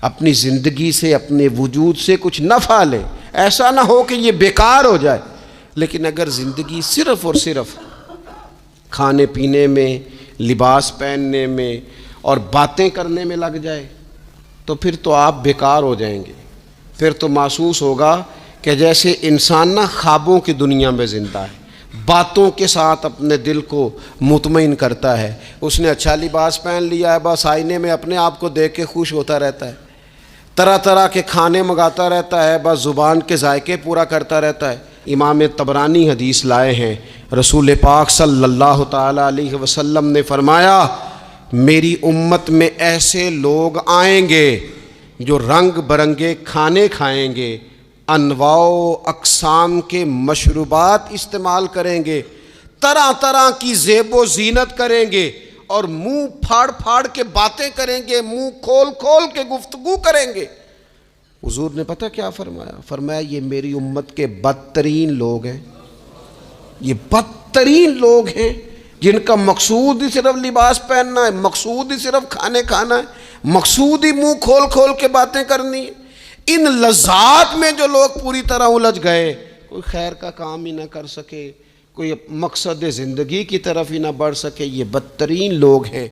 اپنی زندگی سے اپنے وجود سے کچھ نفع لے، ایسا نہ ہو کہ یہ بیکار ہو جائے۔ لیکن اگر زندگی صرف اور صرف کھانے پینے میں، لباس پہننے میں اور باتیں کرنے میں لگ جائے تو پھر تو آپ بیکار ہو جائیں گے۔ پھر تو محسوس ہوگا کہ جیسے انسان نہ خوابوں کی دنیا میں زندہ ہے، باتوں کے ساتھ اپنے دل کو مطمئن کرتا ہے۔ اس نے اچھا لباس پہن لیا ہے، بس آئینے میں اپنے آپ کو دیکھ کے خوش ہوتا رہتا ہے، طرح طرح کے کھانے منگاتا رہتا ہے، بس زبان کے ذائقے پورا کرتا رہتا ہے۔ امام طبرانی حدیث لائے ہیں، رسول پاک صلی اللہ تعالی علیہ وسلم نے فرمایا، میری امت میں ایسے لوگ آئیں گے جو رنگ برنگے کھانے کھائیں گے، انواع و اقسام کے مشروبات استعمال کریں گے، طرح طرح کی زیب و زینت کریں گے، اور منہ پھاڑ پھاڑ کے باتیں کریں گے، منہ کھول کھول کے گفتگو کریں گے۔ حضور نے پتہ کیا فرمایا؟ فرمایا یہ میری امت کے بدترین لوگ ہیں، یہ بدترین لوگ ہیں جن کا مقصود ہی صرف لباس پہننا ہے، مقصود ہی صرف کھانے کھانا ہے، مقصود ہی منہ کھول کھول کے باتیں کرنی ہے۔ ان لذات میں جو لوگ پوری طرح الجھ گئے، کوئی خیر کا کام ہی نہ کر سکے، کوئی مقصد زندگی کی طرف ہی نہ بڑھ سکے، یہ بدترین لوگ ہیں۔